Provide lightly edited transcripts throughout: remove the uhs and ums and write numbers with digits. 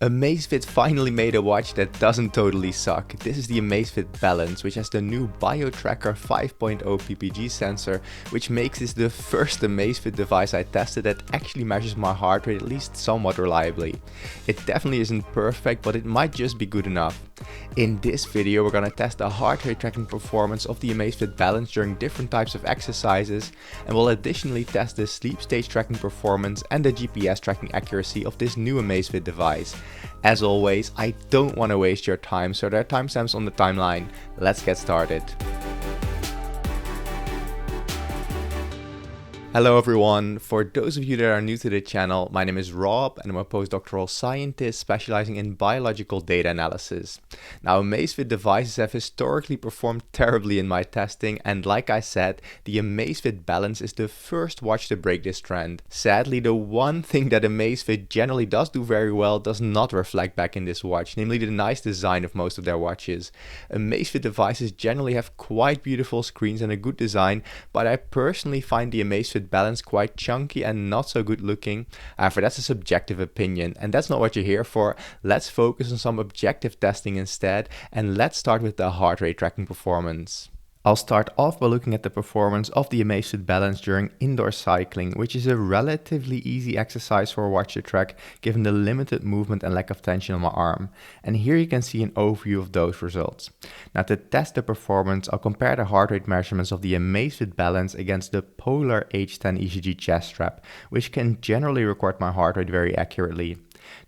Amazfit finally made a watch that doesn't totally suck. This is the Amazfit Balance, which has the new BioTracker 5.0 ppg sensor, which makes this the first Amazfit device I tested that actually measures my heart rate at least somewhat reliably. It definitely isn't perfect, but it might just be good enough. In this video we're gonna test the heart rate tracking performance of the Amazfit Balance during different types of exercises, and we'll additionally test the sleep stage tracking performance and the GPS tracking accuracy of this new Amazfit device. As always, I don't want to waste your time, so there are timestamps on the timeline. Let's get started. Hello everyone, for those of you that are new to the channel, my name is Rob and I'm a postdoctoral scientist specializing in biological data analysis. Now, Amazfit devices have historically performed terribly in my testing, and like I said, the Amazfit Balance is the first watch to break this trend. Sadly, the one thing that Amazfit generally does do very well does not reflect back in this watch, namely the nice design of most of their watches. Amazfit devices generally have quite beautiful screens and a good design, but I personally find the Amazfit Balance quite chunky and not so good looking. However, that's a subjective opinion, and that's not what you're here for. Let's focus on some objective testing instead, and let's start with the heart rate tracking performance. I'll start off by looking at the performance of the Amazfit Balance during indoor cycling, which is a relatively easy exercise for a watch to track given the limited movement and lack of tension on my arm. And here you can see an overview of those results. Now, to test the performance, I'll compare the heart rate measurements of the Amazfit Balance against the Polar H10 ECG chest strap, which can generally record my heart rate very accurately.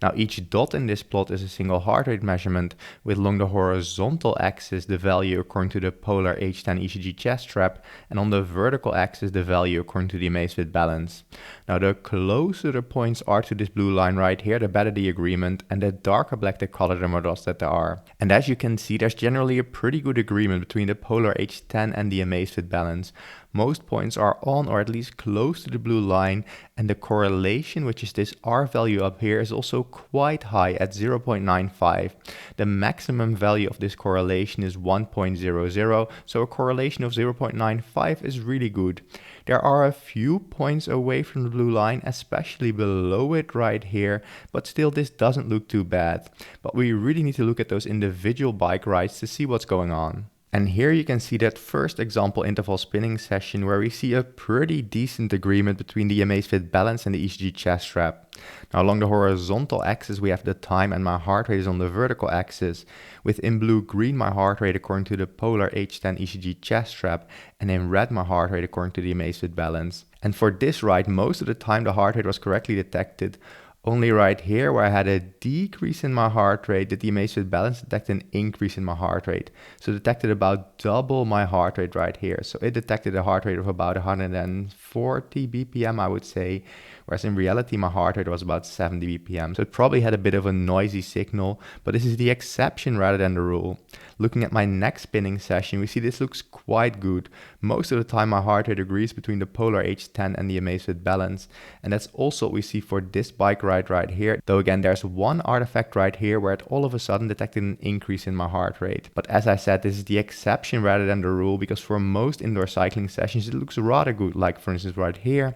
Now, each dot in this plot is a single heart rate measurement, with along the horizontal axis the value according to the Polar H10 ECG chest strap, and on the vertical axis the value according to the Amazfit Balance. Now, the closer the points are to this blue line right here, the better the agreement, and the darker black the color the more dots that there are. And as you can see, there's generally a pretty good agreement between the Polar H10 and the Amazfit Balance. Most points are on or at least close to the blue line, and the correlation, which is this R value up here, is also quite high at 0.95. The maximum value of this correlation is 1.00, so a correlation of 0.95 is really good. There are a few points away from the blue line, especially below it right here, but still this doesn't look too bad. But we really need to look at those individual bike rides to see what's going on. And here you can see that first example interval spinning session where we see a pretty decent agreement between the Amazfit Balance and the ECG chest strap. Now, along the horizontal axis we have the time, and my heart rate is on the vertical axis, with in blue-green my heart rate according to the Polar H10 ECG chest strap, and in red my heart rate according to the Amazfit Balance. And for this ride, most of the time the heart rate was correctly detected. Only right here, where I had a decrease in my heart rate, did the Amazfit Balance detect an increase in my heart rate. So it detected about double my heart rate right here. So it detected a heart rate of about 140 BPM, I would say, whereas in reality my heart rate was about 70 BPM. So it probably had a bit of a noisy signal, but this is the exception rather than the rule. Looking at my next spinning session, we see this looks quite good. Most of the time my heart rate agrees between the Polar H10 and the Amazfit Balance, and that's also what we see for this bike ride right here. Though again, there's one artifact right here where it all of a sudden detected an increase in my heart rate. But as I said, this is the exception rather than the rule, because for most indoor cycling sessions it looks rather good, like for instance right here.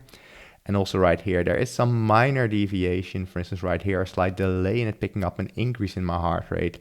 And also right here, there is some minor deviation, for instance right here, a slight delay in it picking up an increase in my heart rate.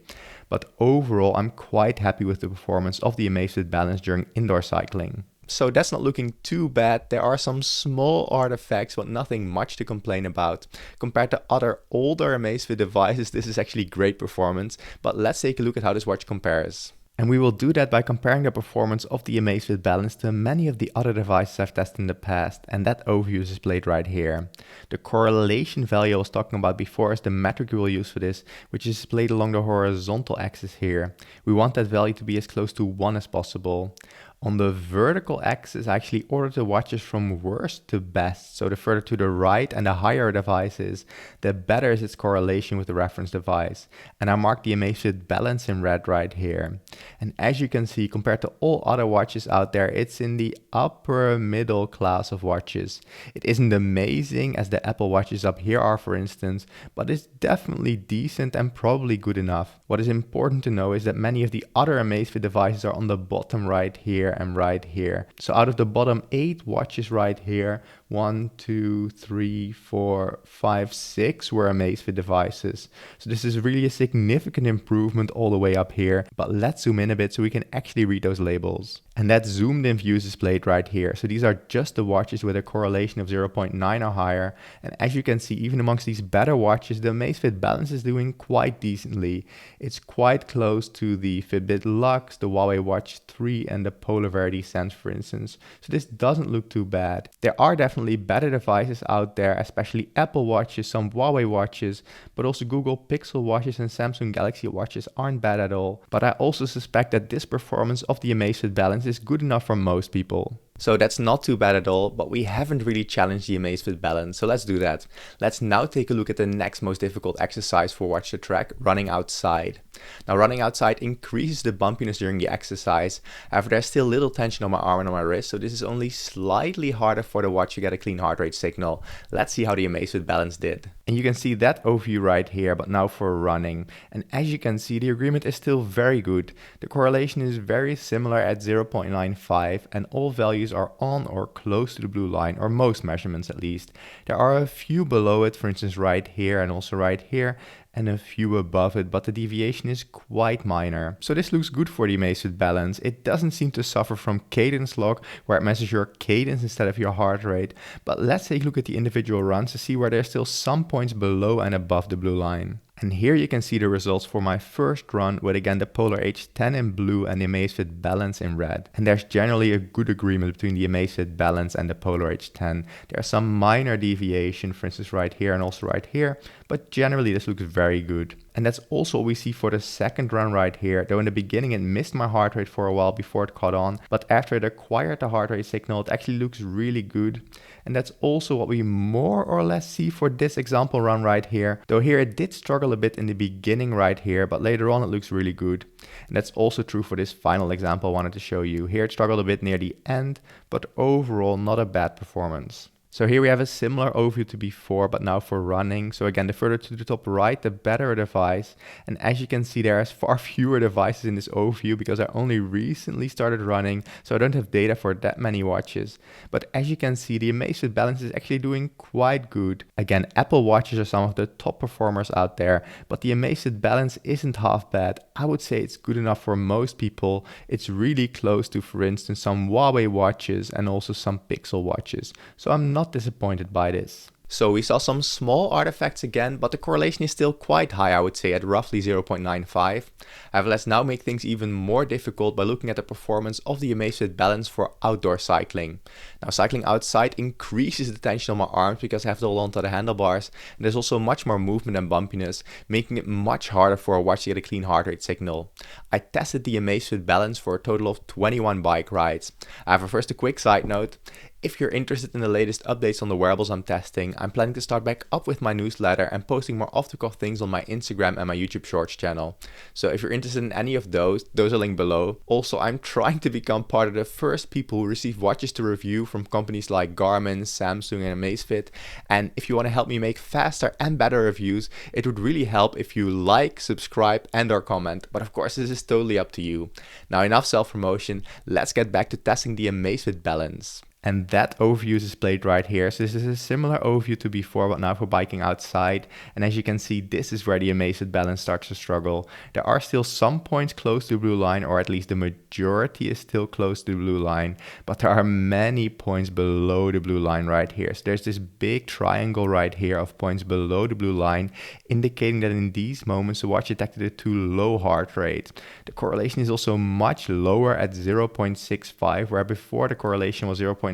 But overall, I'm quite happy with the performance of the Amazfit Balance during indoor cycling. So that's not looking too bad. There are some small artifacts, but nothing much to complain about. Compared to other older Amazfit devices, this is actually great performance. But let's take a look at how this watch compares. And we will do that by comparing the performance of the Amazfit Balance to many of the other devices I've tested in the past, and that overview is displayed right here. The correlation value I was talking about before is the metric we will use for this, which is displayed along the horizontal axis here. We want that value to be as close to 1 as possible. On the vertical axis, I actually ordered the watches from worst to best. So the further to the right and the higher a device is, the better is its correlation with the reference device. And I marked the Amazfit Balance in red right here. And as you can see, compared to all other watches out there, it's in the upper middle class of watches. It isn't amazing as the Apple watches up here are, for instance, but it's definitely decent and probably good enough. What is important to know is that many of the other Amazfit devices are on the bottom right here, here and right here. So out of the bottom 8 watches right here, 1, 2, 3, 4, 5, 6 were Amazfit devices. So this is really a significant improvement all the way up here. But let's zoom in a bit so we can actually read those labels. And that zoomed in view is displayed right here. So these are just the watches with a correlation of 0.9 or higher. And as you can see, even amongst these better watches, the Amazfit Balance is doing quite decently. It's quite close to the Fitbit Luxe, the Huawei Watch 3 and the Polar Verity Sense, for instance. So this doesn't look too bad. There are definitely better devices out there, especially Apple watches, some Huawei watches, but also Google Pixel watches and Samsung Galaxy watches aren't bad at all. But I also suspect that this performance of the Amazfit Balance is good enough for most people. So that's not too bad at all, but we haven't really challenged the Amazfit Balance, so let's do that. Let's now take a look at the next most difficult exercise for Watch the Track, running outside. Now running outside increases the bumpiness during the exercise, however there's still little tension on my arm and on my wrist, so this is only slightly harder for the watch to get a clean heart rate signal. Let's see how the Amazfit Balance did. And you can see that overview right here, but now for running. And as you can see, the agreement is still very good. The correlation is very similar at 0.95 and all values are on or close to the blue line, or most measurements at least. There are a few below it, for instance right here and also right here, and a few above it, but the deviation is quite minor. So this looks good for the Amazfit Balance. It doesn't seem to suffer from cadence lock, where it measures your cadence instead of your heart rate. But let's take a look at the individual runs to see where there's still some points below and above the blue line. And here you can see the results for my first run with again the Polar H10 in blue and the Amazfit Balance in red. And there's generally a good agreement between the Amazfit Balance and the Polar H10. There's some minor deviation, for instance right here and also right here, but generally this looks very good. And that's also what we see for the second run right here, though in the beginning it missed my heart rate for a while before it caught on, but after it acquired the heart rate signal, it actually looks really good. And that's also what we more or less see for this example run right here, though here it did struggle a bit in the beginning right here, but later on it looks really good. And that's also true for this final example I wanted to show you. Here it struggled a bit near the end, but overall not a bad performance. So here we have a similar overview to before, but now for running. So again, the further to the top right, the better a device. And as you can see, there is far fewer devices in this overview because I only recently started running, so I don't have data for that many watches. But as you can see, the Amazfit Balance is actually doing quite good. Again, Apple watches are some of the top performers out there, but the Amazfit Balance isn't half bad. I would say it's good enough for most people. It's really close to, for instance, some Huawei watches and also some Pixel watches. So I'm not disappointed by this. So we saw some small artifacts again, but the correlation is still quite high, I would say, at roughly 0.95. However, let's now make things even more difficult by looking at the performance of the Amazfit Balance for outdoor cycling. Now, cycling outside increases the tension on my arms because I have to hold on to the handlebars, and there's also much more movement and bumpiness, making it much harder for a watch to get a clean heart rate signal. I tested the Amazfit Balance for a total of 21 bike rides. However, first a quick side note. If you're interested in the latest updates on the wearables I'm testing, I'm planning to start back up with my newsletter and posting more off-the-cuff things on my Instagram and my YouTube Shorts channel. So if you're interested in any of those are linked below. Also, I'm trying to become part of the first people who receive watches to review from companies like Garmin, Samsung and Amazfit. And if you want to help me make faster and better reviews, it would really help if you like, subscribe and or comment. But of course, this is totally up to you. Now enough self-promotion, let's get back to testing the Amazfit Balance. And that overview is displayed right here. So this is a similar overview to before, but now for biking outside. And as you can see, this is where the Amazfit Balance starts to struggle. There are still some points close to the blue line, or at least the majority is still close to the blue line. But there are many points below the blue line right here. So there's this big triangle right here of points below the blue line, indicating that in these moments the watch detected a too low heart rate. The correlation is also much lower at 0.65, where before the correlation was 0.95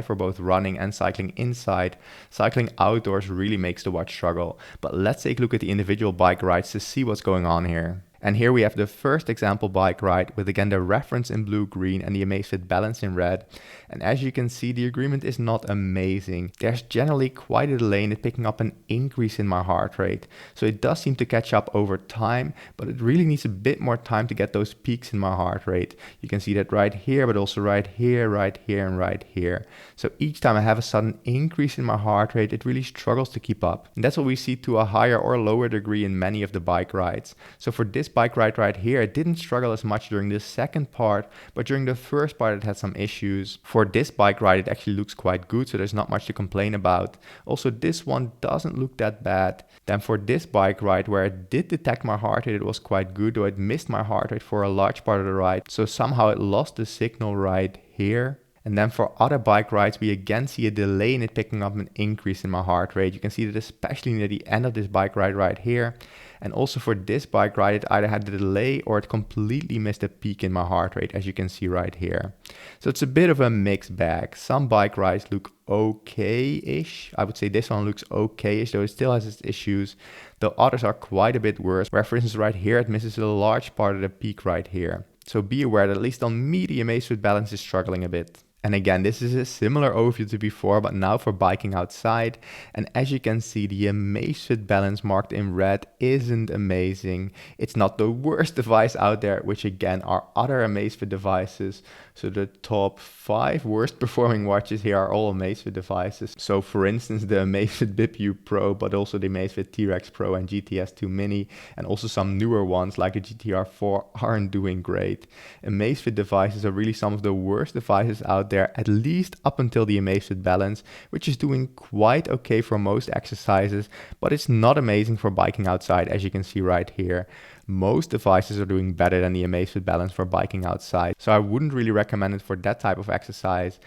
for both running and cycling inside. Cycling outdoors really makes the watch struggle. But let's take a look at the individual bike rides to see what's going on here. And here we have the first example bike ride with again the reference in blue-green and the Amazfit Balance in red. And as you can see, the agreement is not amazing. There's generally quite a delay in it picking up an increase in my heart rate. So it does seem to catch up over time, but it really needs a bit more time to get those peaks in my heart rate. You can see that right here, but also right here, and right here. So each time I have a sudden increase in my heart rate, it really struggles to keep up. And that's what we see to a higher or lower degree in many of the bike rides. So for this bike ride right here, it didn't struggle as much during the second part, but during the first part it had some issues. For this bike ride it actually looks quite good, so there's not much to complain about. Also this one doesn't look that bad. Then for this bike ride where it did detect my heart rate, it was quite good, though it missed my heart rate for a large part of the ride, so somehow it lost the signal right here. And then for other bike rides, we again see a delay in it picking up an increase in my heart rate. You can see that especially near the end of this bike ride right here. And also for this bike ride, it either had a delay or it completely missed a peak in my heart rate, as you can see right here. So it's a bit of a mixed bag. Some bike rides look okay-ish. I would say this one looks okay-ish, though it still has its issues. Though others are quite a bit worse, where for instance right here, it misses a large part of the peak right here. So be aware that at least on me, the Amazfit Balance is struggling a bit. And again, this is a similar overview to before, but now for biking outside. And as you can see, the Amazfit Balance marked in red isn't amazing. It's not the worst device out there, which again are other Amazfit devices. So the top 5 worst performing watches here are all Amazfit devices. So for instance, the Amazfit Bip U Pro, but also the Amazfit T-Rex Pro and GTS 2 Mini, and also some newer ones like the GTR 4 aren't doing great. Amazfit devices are really some of the worst devices out there, at least up until the Amazfit Balance, which is doing quite okay for most exercises, but it's not amazing for biking outside, as you can see right here. Most devices are doing better than the Amazfit Balance for biking outside, so I wouldn't really recommend it for that type of exercise.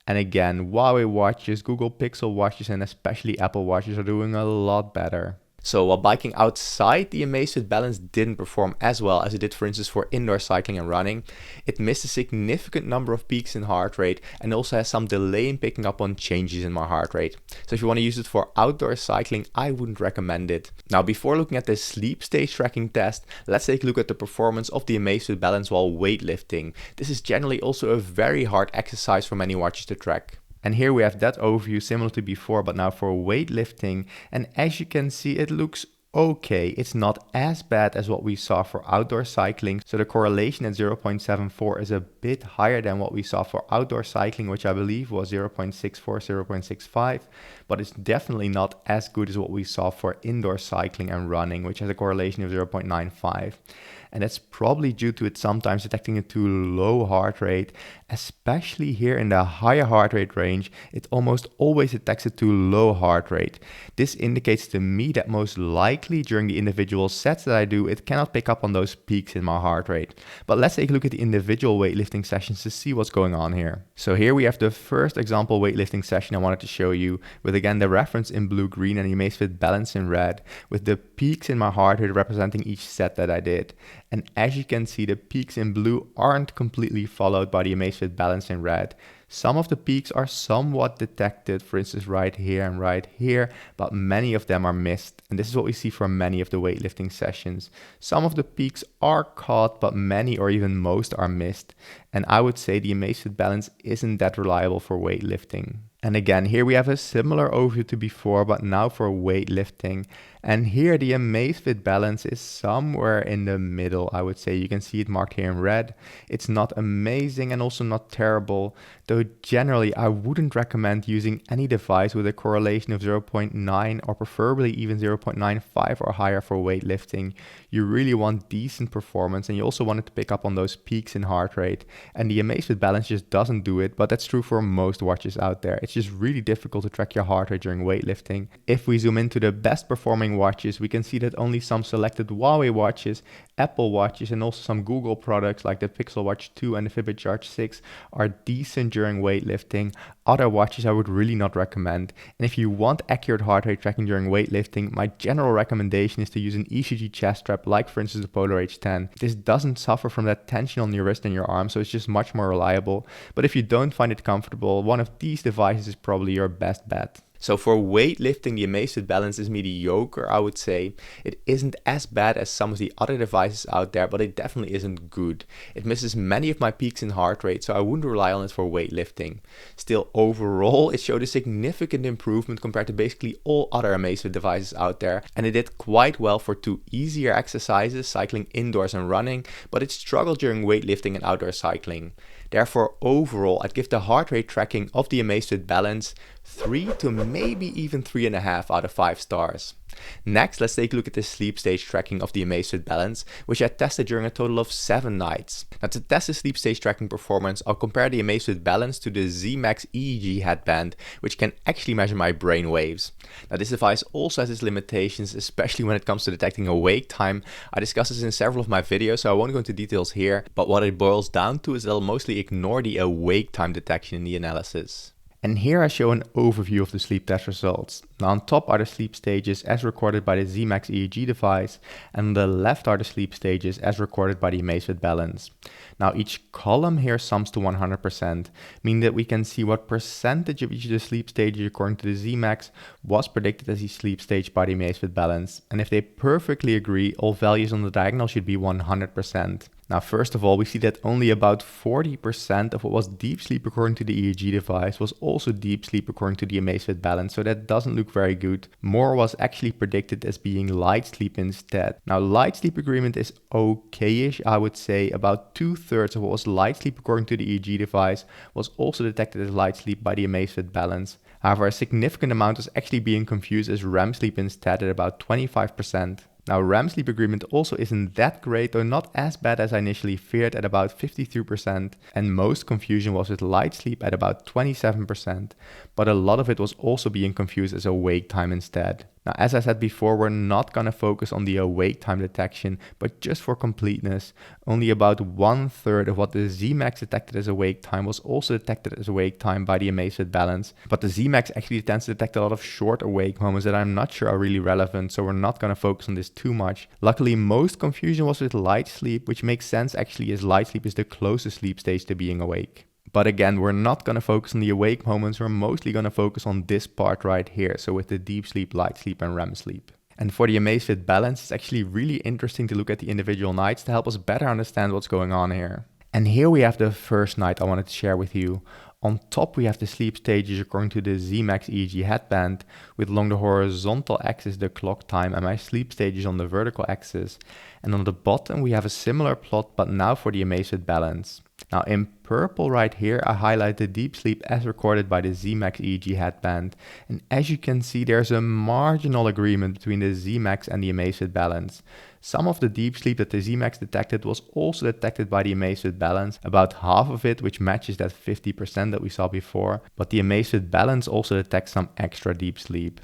And again, Huawei watches, Google Pixel watches, and especially Apple watches are doing a lot better. So while biking outside, the Amazfit Balance didn't perform as well as it did, for instance, for indoor cycling and running. It missed a significant number of peaks in heart rate and also has some delay in picking up on changes in my heart rate. So if you want to use it for outdoor cycling, I wouldn't recommend it. Now, before looking at the sleep stage tracking test, let's take a look at the performance of the Amazfit Balance while weightlifting. This is generally also a very hard exercise for many watches to track. And here we have that overview similar to before, but now for weightlifting. And as you can see, it looks okay. It's not as bad as what we saw for outdoor cycling. So the correlation at 0.74 is a bit higher than what we saw for outdoor cycling, which I believe was 0.64, 0.65. But it's definitely not as good as what we saw for indoor cycling and running, which has a correlation of 0.95. And that's probably due to it sometimes detecting a too low heart rate, especially here in the higher heart rate range. It almost always detects a too low heart rate. This indicates to me that most likely during the individual sets that I do, it cannot pick up on those peaks in my heart rate. But let's take a look at the individual weightlifting sessions to see what's going on here. So here we have the first example weightlifting session I wanted to show you, with again the reference in blue-green and the Amazfit Balance in red, with the peaks in my heart rate representing each set that I did. And as you can see, the peaks in blue aren't completely followed by the Amazfit Balance in red. Some of the peaks are somewhat detected, for instance right here, but many of them are missed. And this is what we see for many of the weightlifting sessions. Some of the peaks are caught, but many or even most are missed. And I would say the Amazfit Balance isn't that reliable for weightlifting. And again, here we have a similar overview to before, but now for weightlifting. And here the Amazfit Balance is somewhere in the middle, I would say. You can see it marked here in red. It's not amazing and also not terrible, though generally I wouldn't recommend using any device with a correlation of 0.9 or preferably even 0.95 or higher for weightlifting. You really want decent performance, and you also want it to pick up on those peaks in heart rate. And the Amazfit Balance just doesn't do it, but that's true for most watches out there. It's just really difficult to track your heart rate during weightlifting. If we zoom into the best performing watches, we can see that only some selected Huawei watches, Apple watches, and also some Google products like the Pixel Watch 2 and the Fitbit Charge 6 are decent during weightlifting. Other watches I would really not recommend. And if you want accurate heart rate tracking during weightlifting, my general recommendation is to use an ECG chest strap like for instance the Polar H10. This doesn't suffer from that tension on your wrist and your arm, so it's just much more reliable. But if you don't find it comfortable, one of these devices is probably your best bet. So for weightlifting, the Amazfit Balance is mediocre, I would say. It isn't as bad as some of the other devices out there, but it definitely isn't good. It misses many of my peaks in heart rate, so I wouldn't rely on it for weightlifting. Still, overall, it showed a significant improvement compared to basically all other Amazfit devices out there, and it did quite well for two easier exercises, cycling indoors and running, but it struggled during weightlifting and outdoor cycling. Therefore, overall, I'd give the heart rate tracking of the Amazfit Balance 3 to maybe even 3.5 out of 5 stars. Next, let's take a look at the sleep stage tracking of the Amazfit Balance, which I tested during a total of 7 nights. Now, to test the sleep stage tracking performance, I'll compare the Amazfit Balance to the Z-Max EEG headband, which can actually measure my brain waves. Now, this device also has its limitations, especially when it comes to detecting awake time. I discussed this in several of my videos, so I won't go into details here, but what it boils down to is that I'll mostly ignore the awake time detection in the analysis. And here I show an overview of the sleep test results. Now on top are the sleep stages as recorded by the Z-Max EEG device, and on the left are the sleep stages as recorded by the Amazfit Balance. Now each column here sums to 100%, meaning that we can see what percentage of each of the sleep stages according to the Z-Max was predicted as the sleep stage by the Amazfit Balance. And if they perfectly agree, all values on the diagonal should be 100%. Now, first of all, we see that only about 40% of what was deep sleep according to the EEG device was also deep sleep according to the Amazfit Balance, so that doesn't look very good. More was actually predicted as being light sleep instead. Now, light sleep agreement is okay-ish, I would say. About 2/3 of what was light sleep according to the EEG device was also detected as light sleep by the Amazfit Balance. However, a significant amount was actually being confused as REM sleep instead at about 25%. Now, REM sleep agreement also isn't that great, though not as bad as I initially feared at about 53%, and most confusion was with light sleep at about 27%, but a lot of it was also being confused as awake time instead. Now, as I said before, we're not going to focus on the awake time detection, but just for completeness, only about 1/3 of what the Z-Max detected as awake time was also detected as awake time by the Amazfit Balance. But the Z-Max actually tends to detect a lot of short awake moments that I'm not sure are really relevant, so we're not going to focus on this too much. Luckily, most confusion was with light sleep, which makes sense actually as light sleep is the closest sleep stage to being awake. But again, we're not going to focus on the awake moments, we're mostly going to focus on this part right here, so with the deep sleep, light sleep and REM sleep. And for the Amazfit Balance, it's actually really interesting to look at the individual nights to help us better understand what's going on here. And here we have the first night I wanted to share with you. On top we have the sleep stages according to the Z-Max EEG headband, with along the horizontal axis the clock time and my sleep stages on the vertical axis. And on the bottom we have a similar plot, but now for the Amazfit Balance. Now in purple right here I highlight the deep sleep as recorded by the Z-Max EEG headband, and as you can see there's a marginal agreement between the Z-Max and the Amazfit Balance. Some of the deep sleep that the Z-Max detected was also detected by the Amazfit Balance, about half of it, which matches that 50% that we saw before, but the Amazfit Balance also detects some extra deep sleep.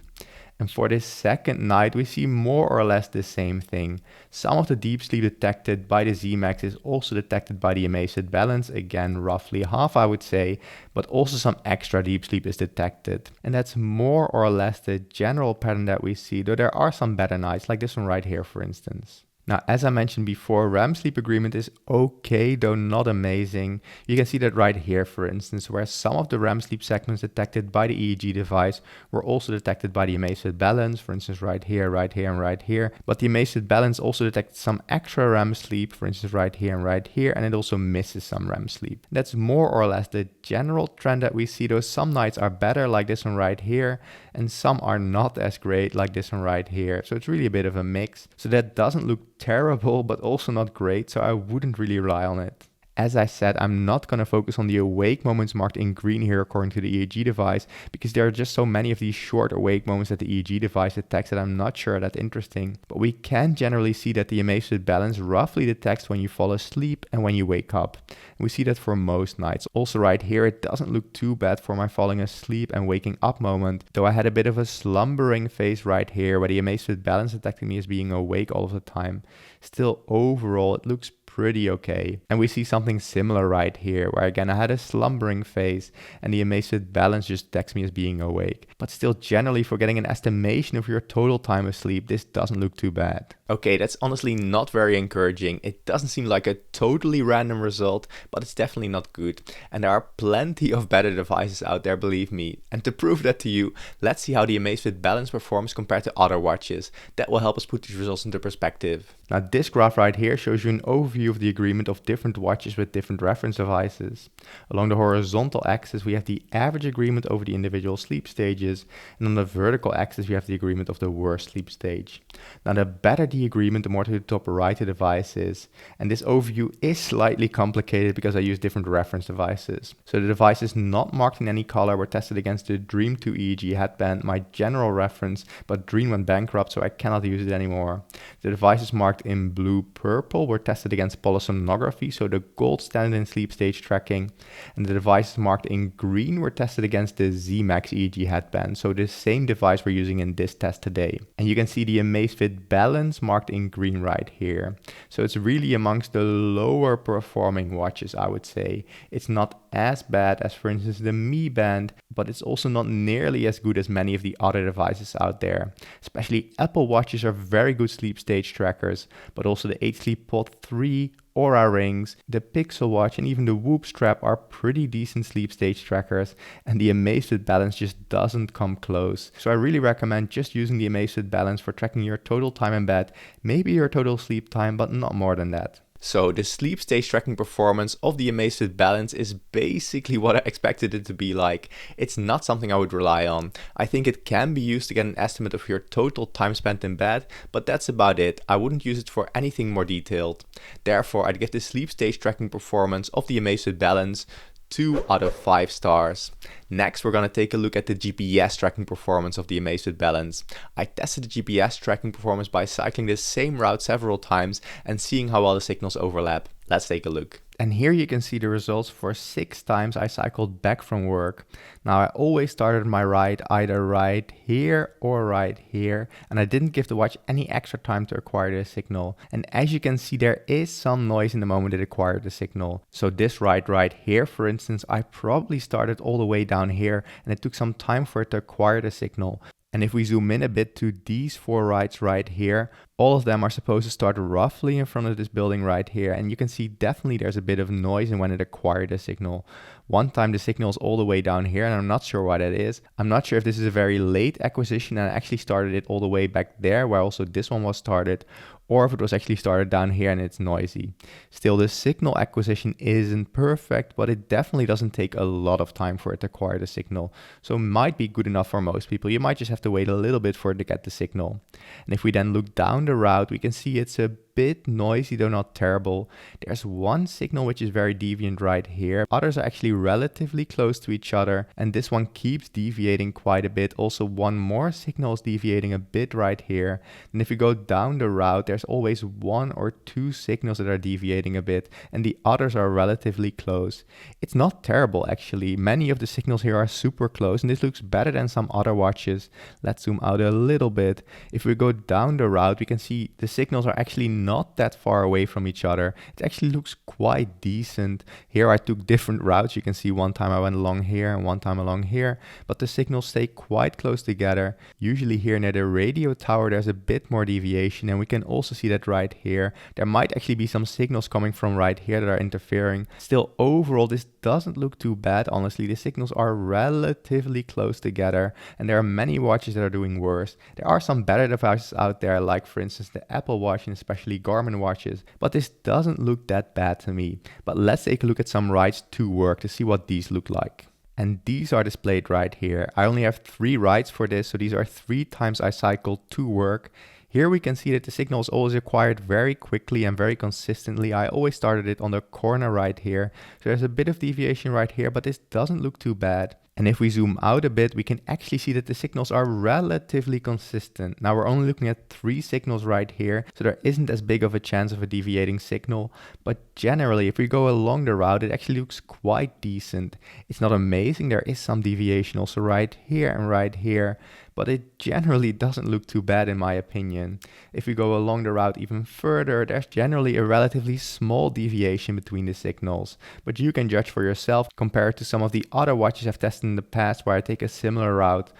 And for this second night, we see more or less the same thing. Some of the deep sleep detected by the Z-Max is also detected by the Amazfit Balance, again roughly half I would say, but also some extra deep sleep is detected. And that's more or less the general pattern that we see, though there are some better nights, like this one right here for instance. Now, as I mentioned before, REM sleep agreement is okay, though not amazing. You can see that right here, for instance, where some of the REM sleep segments detected by the EEG device were also detected by the Amazfit Balance, for instance, right here, and right here. But the Amazfit Balance also detects some extra REM sleep, for instance, right here, and it also misses some REM sleep. That's more or less the general trend that we see, though some nights are better, like this one right here, and some are not as great, like this one right here. So it's really a bit of a mix. So that doesn't look terrible, but also not great, so I wouldn't really rely on it. As I said, I'm not going to focus on the awake moments marked in green here according to the EEG device, because there are just so many of these short awake moments that the EEG device detects that I'm not sure that interesting. But we can generally see that the Amazfit Balance roughly detects when you fall asleep and when you wake up. And we see that for most nights. Also right here, it doesn't look too bad for my falling asleep and waking up moment, though I had a bit of a slumbering phase right here where the Amazfit Balance detected me as being awake all of the time. Still, overall, it looks pretty okay. And we see something similar right here, where again I had a slumbering phase and the Amazfit Balance just detects me as being awake. But still, generally for getting an estimation of your total time of sleep, this doesn't look too bad. Okay, that's honestly not very encouraging. It doesn't seem like a totally random result, but it's definitely not good. And there are plenty of better devices out there, believe me. And to prove that to you, let's see how the Amazfit Balance performs compared to other watches. That will help us put these results into perspective. Now this graph right here shows you an overview overview of the agreement of different watches with different reference devices. Along the horizontal axis, we have the average agreement over the individual sleep stages, and on the vertical axis, we have the agreement of the worst sleep stage. Now, the better the agreement, the more to the top right the device is, and this overview is slightly complicated because I use different reference devices. So the devices not marked in any color were tested against the Dream 2 EEG headband, my general reference, but Dream went bankrupt, so I cannot use it anymore. The devices marked in blue-purple were tested against polysomnography, so the gold standard in sleep stage tracking, and the devices marked in green were tested against the Z-Max EEG headband, so the same device we're using in this test today. And you can see the Amazfit Balance marked in green right here. So it's really amongst the lower performing watches, I would say. It's not as bad as, for instance, the Mi Band, but it's also not nearly as good as many of the other devices out there. Especially Apple Watches are very good sleep stage trackers, but also the H-Sleep Pod 3, Aura rings, the Pixel Watch, and even the Whoop strap are pretty decent sleep stage trackers, and the Amazfit Balance just doesn't come close. So I really recommend just using the Amazfit Balance for tracking your total time in bed, maybe your total sleep time, but not more than that. So the sleep stage tracking performance of the Amazfit Balance is basically what I expected it to be like. It's not something I would rely on. I think it can be used to get an estimate of your total time spent in bed, but that's about it. I wouldn't use it for anything more detailed. Therefore, I'd give the sleep stage tracking performance of the Amazfit Balance 2 out of 5 stars. Next, we're going to take a look at the GPS tracking performance of the Amazfit Balance. I tested the GPS tracking performance by cycling the same route several times and seeing how well the signals overlap. Let's take a look. And here you can see the results for 6 times I cycled back from work. Now I always started my ride either right here or right here, and I didn't give the watch any extra time to acquire the signal. And as you can see, there is some noise in the moment it acquired the signal. So this ride right here, for instance, I probably started all the way down here, and it took some time for it to acquire the signal. And if we zoom in a bit to these 4 rides right here, all of them are supposed to start roughly in front of this building right here. And you can see definitely there's a bit of noise in when it acquired the signal. One time the signal is all the way down here, and I'm not sure why that is. I'm not sure if this is a very late acquisition and I actually started it all the way back there where also this one was started, or if it was actually started down here and it's noisy. Still, the signal acquisition isn't perfect, but it definitely doesn't take a lot of time for it to acquire the signal. So it might be good enough for most people. You might just have to wait a little bit for it to get the signal. And if we then look down the route, we can see it's a bit noisy, though not terrible. There's one signal which is very deviant right here. Others are actually relatively close to each other, and this one keeps deviating quite a bit. Also, one more signal is deviating a bit right here. And if you go down the route, there's always 1 or 2 signals that are deviating a bit, and the others are relatively close. It's not terrible actually. Many of the signals here are super close, and this looks better than some other watches. Let's zoom out a little bit. If we go down the route, we can see the signals are actually not that far away from each other. It actually looks quite decent. Here I took different routes. You can see one time I went along here and one time along here, but the signals stay quite close together. Usually here near the radio tower there's a bit more deviation, and we can also see that right here. There might actually be some signals coming from right here that are interfering. Still, overall this doesn't look too bad, honestly. The signals are relatively close together, and there are many watches that are doing worse. There are some better devices out there, like for instance the Apple Watch and especially Garmin watches, but this doesn't look that bad to me. But let's take a look at some rides to work to see what these look like. And these are displayed right here. I only have 3 rides for this, so these are 3 times I cycled to work. Here we can see that the signal is always acquired very quickly and very consistently. I always started it on the corner right here. So there's a bit of deviation right here, but this doesn't look too bad. And if we zoom out a bit, we can actually see that the signals are relatively consistent. Now we're only looking at 3 signals right here, so there isn't as big of a chance of a deviating signal. But generally, if we go along the route, it actually looks quite decent. It's not amazing, there is some deviation also right here and right here, but it generally doesn't look too bad in my opinion. If we go along the route even further, there's generally a relatively small deviation between the signals. But you can judge for yourself compared to some of the other watches I've tested in the past where I take a similar route.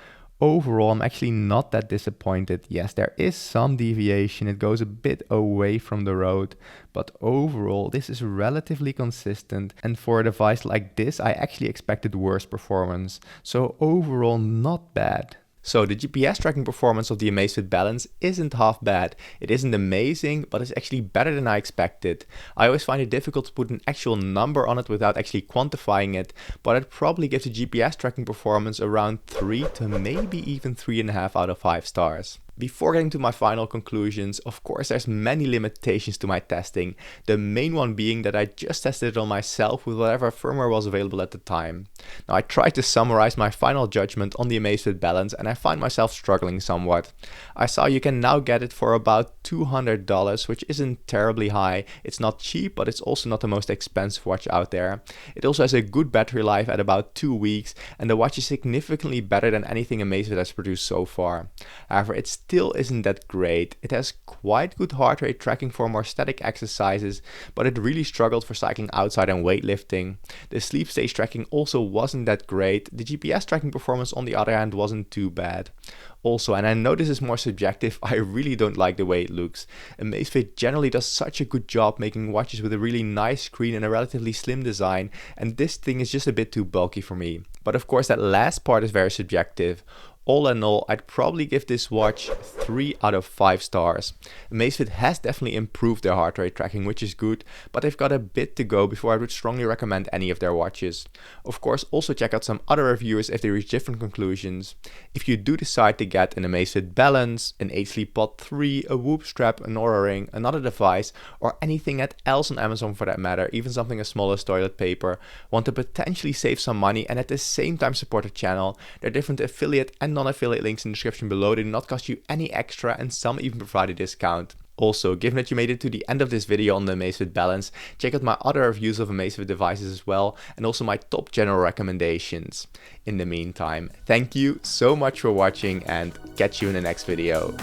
Overall, I'm actually not that disappointed. Yes, there is some deviation. It goes a bit away from the road, but overall, this is relatively consistent. And for a device like this, I actually expected worse performance. So overall, not bad. So the GPS tracking performance of the Amazfit Balance isn't half bad. It isn't amazing, but it's actually better than I expected. I always find it difficult to put an actual number on it without actually quantifying it, but I'd probably give the GPS tracking performance around 3 to maybe even 3.5 out of 5 stars. Before getting to my final conclusions, of course there's many limitations to my testing, the main one being that I just tested it on myself with whatever firmware was available at the time. Now I tried to summarize my final judgment on the Amazfit Balance and I find myself struggling somewhat. I saw you can now get it for about $200, which isn't terribly high. It's not cheap, but it's also not the most expensive watch out there. It also has a good battery life at about 2 weeks, and the watch is significantly better than anything Amazfit has produced so far. However, it's still isn't that great. It has quite good heart rate tracking for more static exercises, but it really struggled for cycling outside and weightlifting. The sleep stage tracking also wasn't that great. The GPS tracking performance on the other hand wasn't too bad. Also, and I know this is more subjective, I really don't like the way it looks. Amazfit generally does such a good job making watches with a really nice screen and a relatively slim design, and this thing is just a bit too bulky for me. But of course that last part is very subjective. All in all, I'd probably give this watch 3 out of 5 stars. Amazfit has definitely improved their heart rate tracking, which is good, but they've got a bit to go before I would strongly recommend any of their watches. Of course, also check out some other reviewers if they reach different conclusions. If you do decide to get an Amazfit Balance, an H-Sleep Pod 3, a Whoop strap, an Oura Ring, another device, or anything else on Amazon for that matter, even something as small as toilet paper, want to potentially save some money and at the same time support the channel, there are different affiliate and non-affiliate links in the description below. They do not cost you any extra and some even provide a discount. Also, given that you made it to the end of this video on the Amazfit Balance, check out my other reviews of Amazfit devices as well, and also my top general recommendations. In the meantime, thank you so much for watching and catch you in the next video.